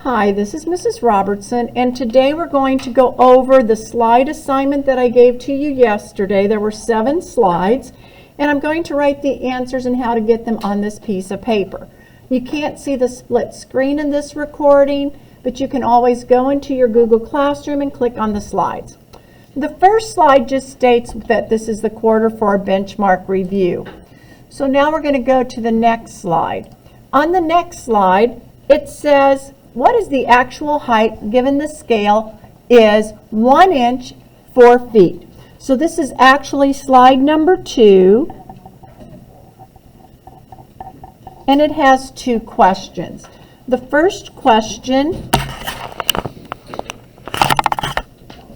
Hi, this is Mrs. Robertson, and today we're going to go over the slide assignment that I gave to you yesterday. There were 7 slides, and I'm going to write the answers and how to get them on this piece of paper. You can't see the split screen in this recording, but you can always go into your Google Classroom and click on the slides. The first slide just states that this is the quarter for our benchmark review. So now we're going to go to the next slide. On the next slide, it says, what is the actual height given the scale is 1 inch 4 feet. So this is actually slide number 2, and it has 2 questions. The first question,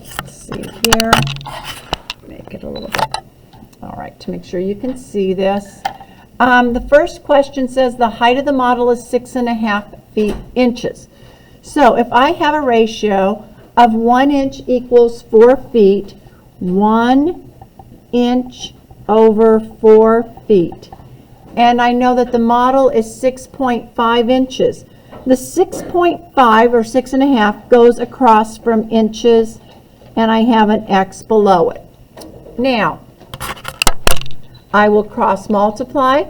let's see here, make it a little bit, all right, to make sure you can see this. The first question says the height of the model is 6.5 inches. So if I have a ratio of 1 inch equals 4 feet, 1 inch over 4 feet. And I know that the model is 6.5 inches. The 6.5 or 6.5 goes across from inches, and I have an X below it. Now, I will cross multiply,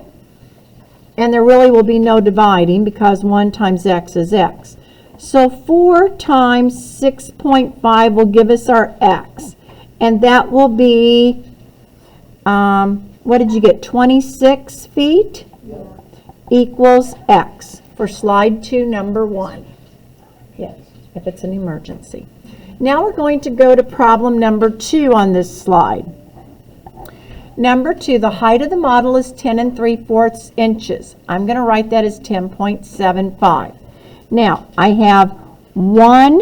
and there really will be no dividing because 1 times X is X. So 4 times 6.5 will give us our X, and that will be, what did you get, 26 feet? Yeah. Equals X for slide 2, number 1. Yes, if it's an emergency. Now we're going to go to problem number 2 on this slide. Number 2, the height of the model is 10 3/4 inches. I'm going to write that as 10.75. Now, I have 1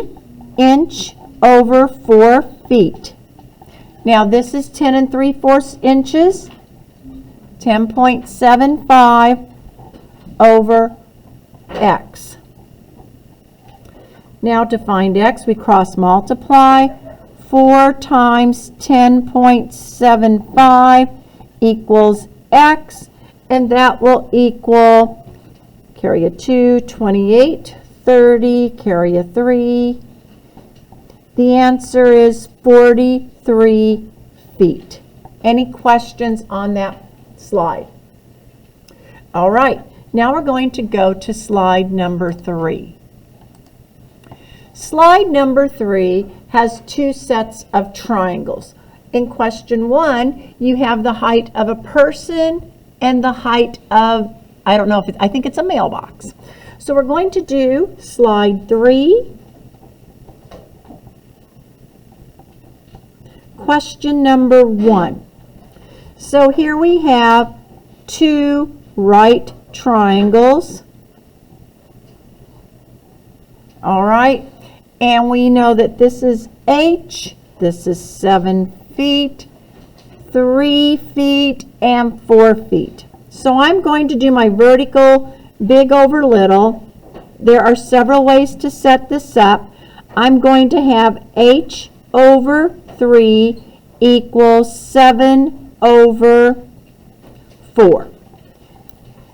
inch over 4 feet. Now, this is 10 3/4 inches, 10.75 over X. Now, to find X, we cross multiply. 4 times 10.75 equals X, and that will equal, carry a 2, 28, 30, carry a 3. The answer is 43 feet. Any questions on that slide? All right, now we're going to go to slide number 3. Slide number 3 has 2 sets of triangles. In question 1, you have the height of a person and the height of, I don't know if I think it's a mailbox. So we're going to do slide 3. Question number 1. So here we have 2 right triangles. All right. And we know that this is H, this is 7 feet, 3 feet, and 4 feet. So I'm going to do my vertical big over little. There are several ways to set this up. I'm going to have H over 3 equals 7 over 4.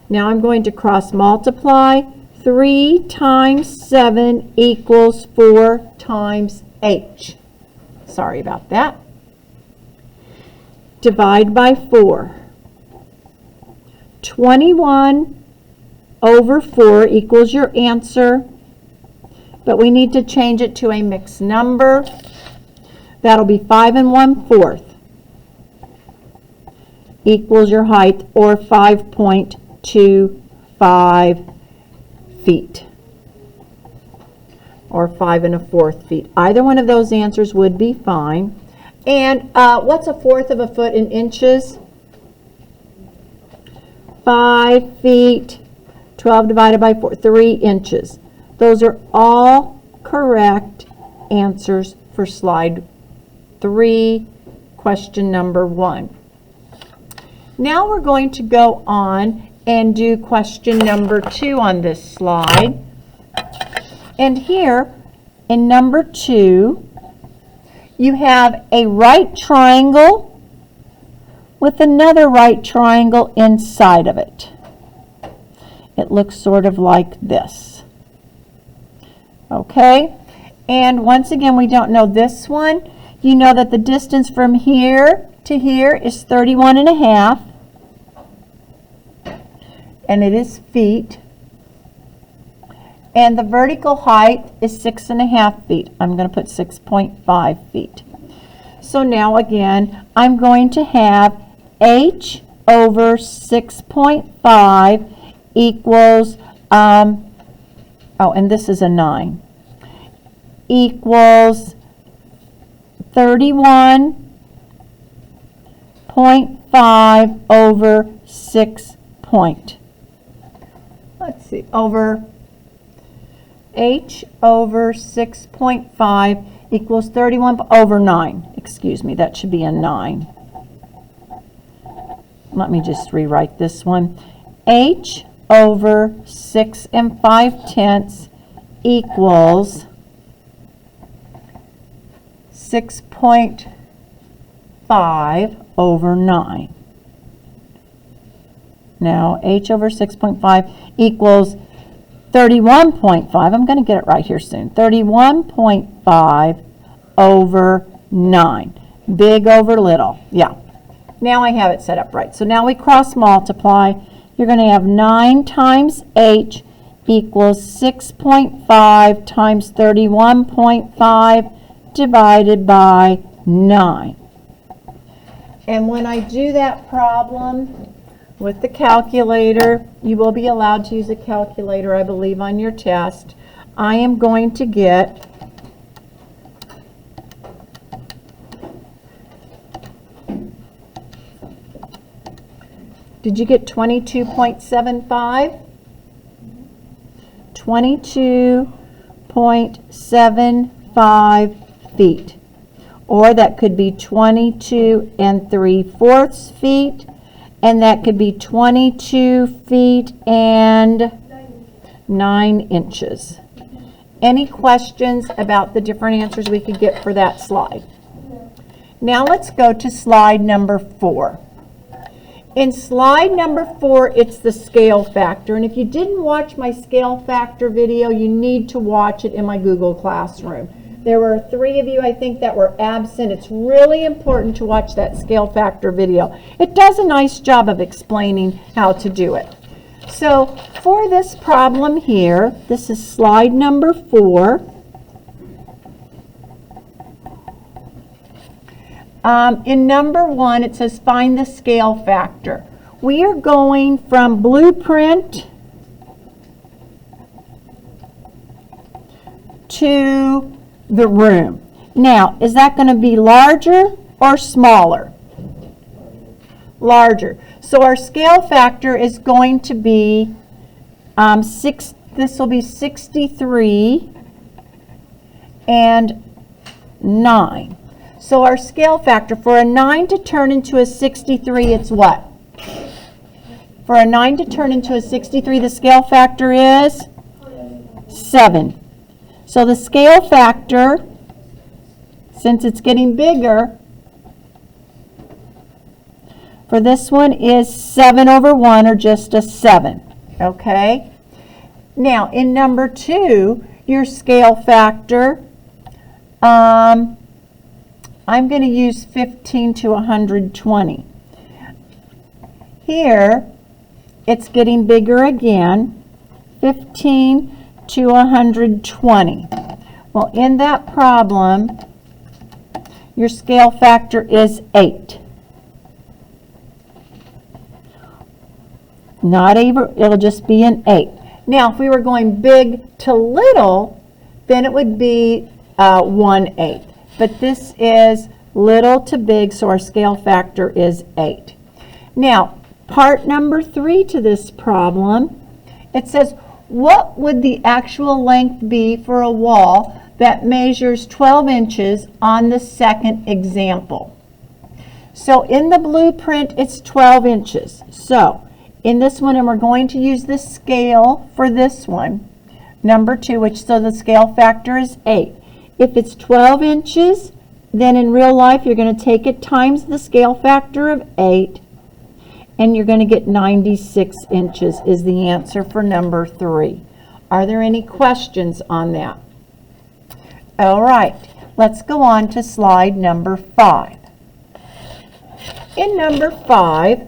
Now I'm going to cross multiply. 3 times 7 equals 4 times H. Sorry about that. Divide by 4. 21 over 4 equals your answer, but we need to change it to a mixed number. That'll be 5 1/4 equals your height, or 5.25 feet, or 5 1/4 feet. Either one of those answers would be fine. And what's 1/4 of a foot in inches? 5 feet. 12 divided by 4, 3 inches. Those are all correct answers for slide 3, question number 1. Now we're going to go on and do question number 2 on this slide. And here in number 2, you have a right triangle with another right triangle inside of it. It looks sort of like this. Okay? And once again, we don't know this one. You know that the distance from here to here is 31.5, and it is feet. And the vertical height is 6.5 feet. I'm going to put 6.5 feet. So now again, I'm going to have h over 6.5 equals, and this is a 9, equals 31.5 over 6 point. Let's see, over h over 6.5 equals 31 over 9. Excuse me, that should be a 9. Let me just rewrite this one. H over 6 5/10 equals 6.5 over 9. Now, h over 6.5 equals 31.5. I'm going to get it right here soon. 31.5 over 9. Big over little. Yeah. Now I have it set up right. So now we cross multiply. You're going to have 9 times h equals 6.5 times 31.5 divided by 9. And when I do that problem with the calculator, you will be allowed to use a calculator, I believe, on your test. I am going to get Did you get 22.75? 22.75 feet. Or that could be 22 3/4 feet. And that could be 22 feet and 9 inches. Any questions about the different answers we could get for that slide? Now let's go to slide number 4. In slide number 4, it's the scale factor. And if you didn't watch my scale factor video, you need to watch it in my Google Classroom. There were 3 of you, I think, that were absent. It's really important to watch that scale factor video. It does a nice job of explaining how to do it. So for this problem here, this is slide number 4. In number 1, it says find the scale factor. We are going from blueprint to the room. Now, is that going to be larger or smaller? Larger. So our scale factor is going to be this will be 63 and 9. So our scale factor, for a 9 to turn into a 63, it's what? For a 9 to turn into a 63, the scale factor is 7. So the scale factor, since it's getting bigger, for this one is 7 over 1, or just a 7. Okay? Now, in number 2, your scale factor, I'm going to use 15 to 120. Here, it's getting bigger again, 15 to 120. Well, in that problem, your scale factor is 8. It'll just be an 8. Now, if we were going big to little, then it would be 1/8. But this is little to big, so our scale factor is 8. Now, part number 3 to this problem, it says, what would the actual length be for a wall that measures 12 inches on the second example? So in the blueprint, it's 12 inches. So in this one, and we're going to use the scale for this one, number 2, so the scale factor is 8. If it's 12 inches, then in real life, you're going to take it times the scale factor of 8, and you're going to get 96 inches is the answer for number 3. Are there any questions on that? All right, let's go on to slide number 5. In number 5,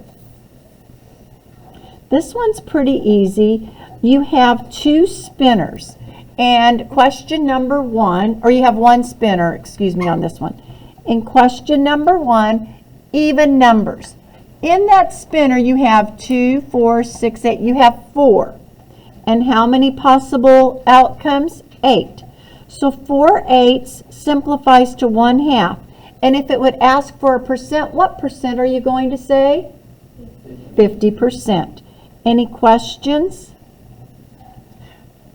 this one's pretty easy. You have 2 spinners. And question number 1, or you have 1 spinner, excuse me, on this one. In question number 1, even numbers. In that spinner, you have 2, 4, 6, 8. You have 4. And how many possible outcomes? 8. So 4 eighths simplifies to 1/2. And if it would ask for a percent, what percent are you going to say? 50%. Any questions?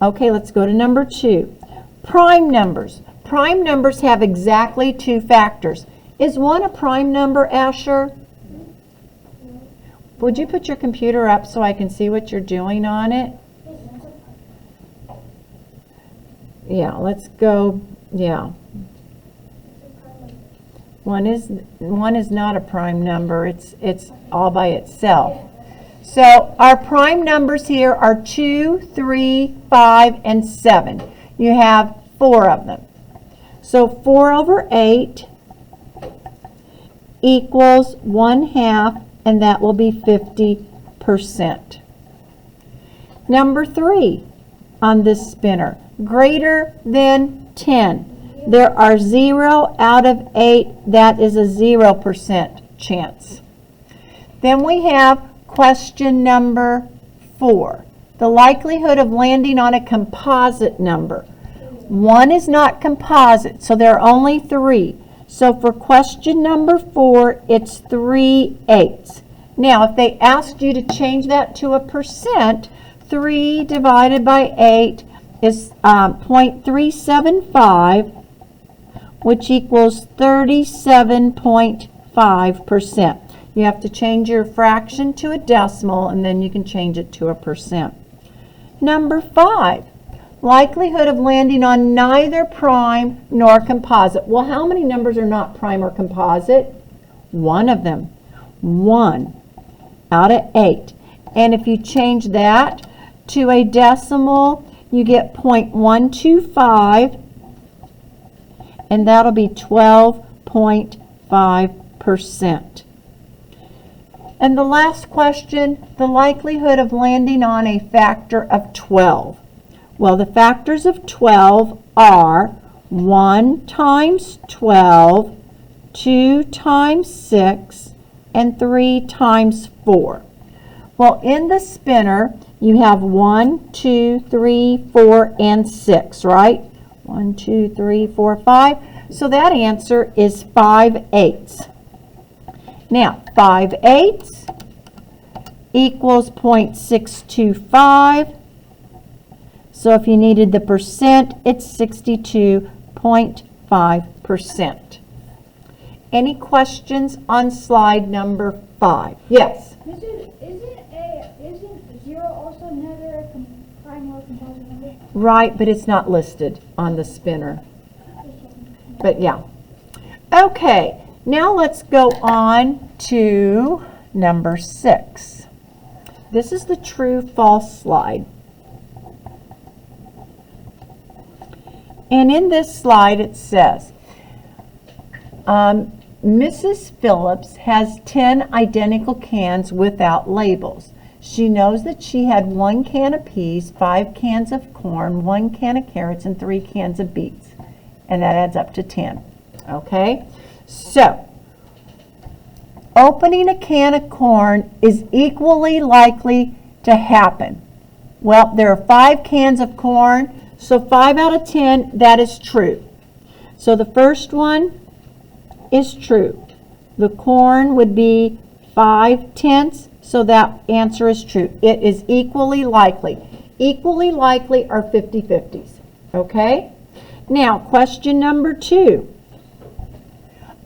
Okay, let's go to number 2. Prime numbers. Prime numbers have exactly 2 factors. Is 1 a prime number, Asher? Would you put your computer up so I can see what you're doing on it? Yeah, let's go. Yeah. 1 is not a prime number. It's all by itself. So our prime numbers here are 2, 3, 5, and 7. You have 4 of them. So 4 over 8 equals 1/2, and that will be 50%. Number 3 on this spinner, greater than 10. There are 0 out of 8. That is a 0% chance. Then we have question number 4. The likelihood of landing on a composite number. 1 is not composite, so there are only 3. So for question number 4, it's 3 eighths. Now, if they asked you to change that to a percent, 3 divided by 8 is 0.375, which equals 37.5%. You have to change your fraction to a decimal, and then you can change it to a percent. Number 5, likelihood of landing on neither prime nor composite. Well, how many numbers are not prime or composite? 1 of them. 1 out of 8. And if you change that to a decimal, you get 0.125, and that'll be 12.5%. And the last question, the likelihood of landing on a factor of 12. Well, the factors of 12 are 1 times 12, 2 times 6, and 3 times 4. Well, in the spinner, you have 1, 2, 3, 4, and 6, right? 1, 2, 3, 4, 5. So that answer is 5 eighths. Now, 5 eighths equals 0.625. So if you needed the percent, it's 62.5%. Any questions on slide number 5? Yes? Isn't 0 also another prime or composite number? Right, but it's not listed on the spinner. But yeah. Okay, now let's go on to number 6. This is the true-false slide. And in this slide it says, Mrs. Phillips has 10 identical cans without labels. She knows that she had 1 can of peas, 5 cans of corn, 1 can of carrots, and 3 cans of beets. And that adds up to 10. Okay? So, opening a can of corn is equally likely to happen. Well, there are 5 cans of corn, so 5 out of 10, that is true. So the first one is true. The corn would be 5/10, so that answer is true. It is equally likely. Equally likely are 50-50s. Okay? Now, question number 2.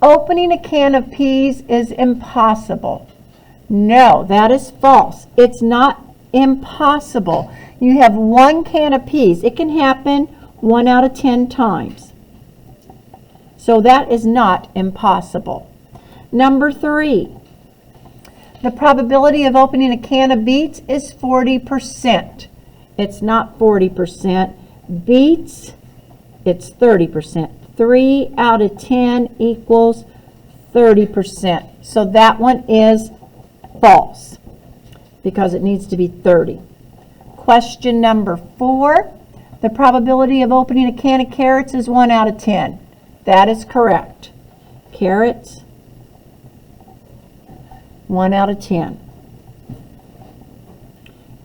Opening a can of peas is impossible. No, that is false. It's not impossible. You have 1 can of peas. It can happen 1 out of 10 times. So that is not impossible. Number 3, the probability of opening a can of beets is 40%. It's not 40%. Beets it's 30%. 3 out of 10 equals 30%. So that one is false because it needs to be 30. Question number 4. The probability of opening a can of carrots is 1 out of 10. That is correct. Carrots, 1 out of 10.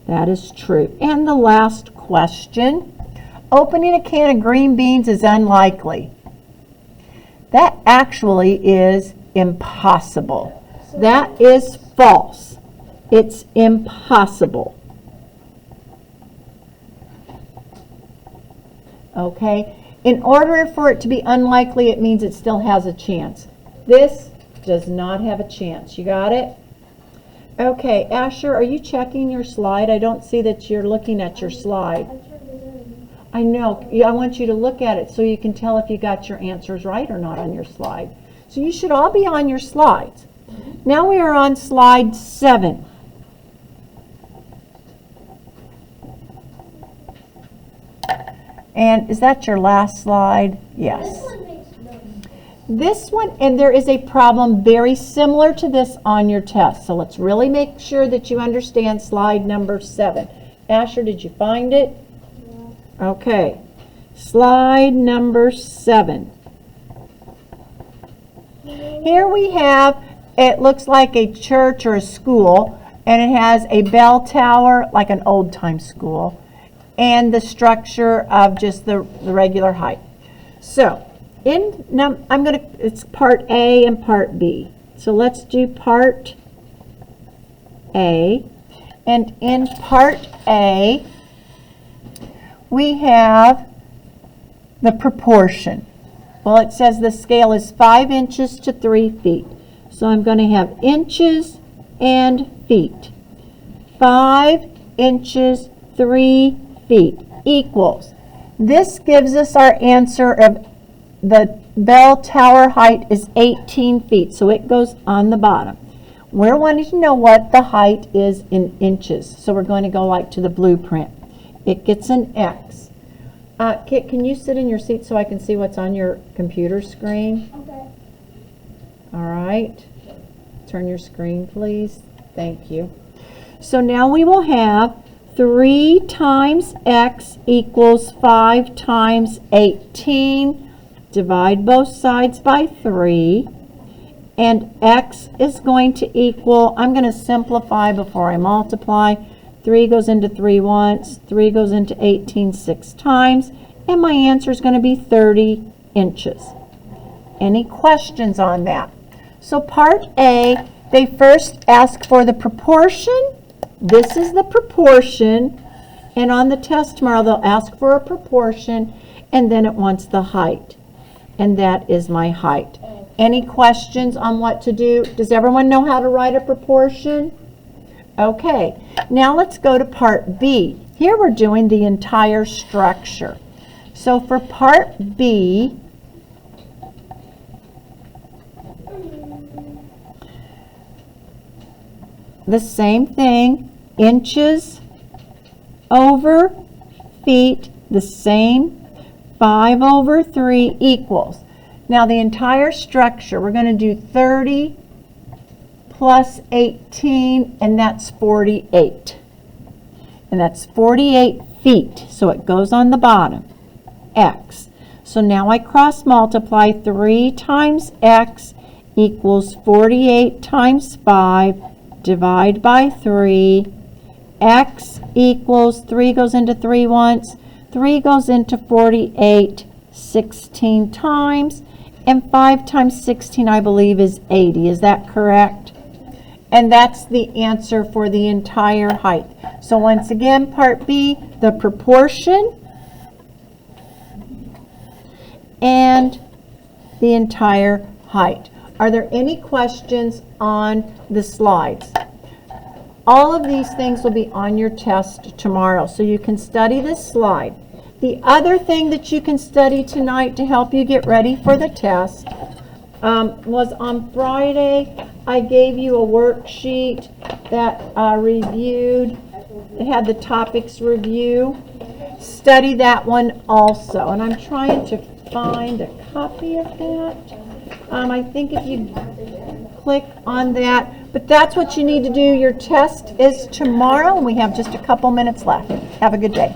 That is true. And the last question. Opening a can of green beans is unlikely. That actually is impossible. That is false. It's impossible. Okay? In order for it to be unlikely, it means it still has a chance. This does not have a chance. You got it? Okay, Asher, are you checking your slide? I don't see that you're looking at your slide. I know. I want you to look at it so you can tell if you got your answers right or not on your slide. So you should all be on your slides. Now we are on slide 7. And is that your last slide? Yes. This one, and there is a problem very similar to this on your test. So let's really make sure that you understand slide number 7. Asher, did you find it? Yeah. Okay. Slide number 7. Here we have, it looks like a church or a school, and it has a bell tower, like an old-time school, and the structure of just the regular height. So, it's part A and part B. So let's do part A. And in part A, we have the proportion. Well, it says the scale is 5 inches to 3 feet. So I'm going to have inches and feet. 5 inches, 3 feet equals. This gives us our answer of the bell tower height is 18 feet, so it goes on the bottom. We're wanting to know what the height is in inches, so we're going to go like to the blueprint. It gets an X. Kit, can you sit in your seat so I can see what's on your computer screen? Okay. All right. Turn your screen, please. Thank you. So now we will have 3 times X equals 5 times 18. Divide both sides by 3. And X is going to equal, I'm going to simplify before I multiply. 3 goes into 3 once, 3 goes into 18 6 times, and my answer is going to be 30 inches. Any questions on that? So part A, they first ask for the proportion. This is the proportion, and on the test tomorrow they'll ask for a proportion, and then it wants the height, and that is my height. Any questions on what to do? Does everyone know how to write a proportion? Okay, now let's go to part B. Here we're doing the entire structure. So for part B, the same thing, inches over feet, the same, 5 over 3 equals. Now the entire structure, we're going to do 30 plus 18, and that's 48. And that's 48 feet, so it goes on the bottom, X. So now I cross multiply, 3 times X equals 48 times 5, divide by 3. X equals, 3 goes into 3 once, 3 goes into 48 16 times, and 5 times 16 I believe is 80. Is that correct? And that's the answer for the entire height. So once again, part B, the proportion and the entire height. Are there any questions on the slides? All of these things will be on your test tomorrow, so you can study this slide. The other thing that you can study tonight to help you get ready for the test was on Friday, I gave you a worksheet that reviewed, it had the topics review. study that one also. And I'm trying to find a copy of that. I think if you click on that, but that's what you need to do. Your test is tomorrow, and we have just a couple minutes left. Have a good day.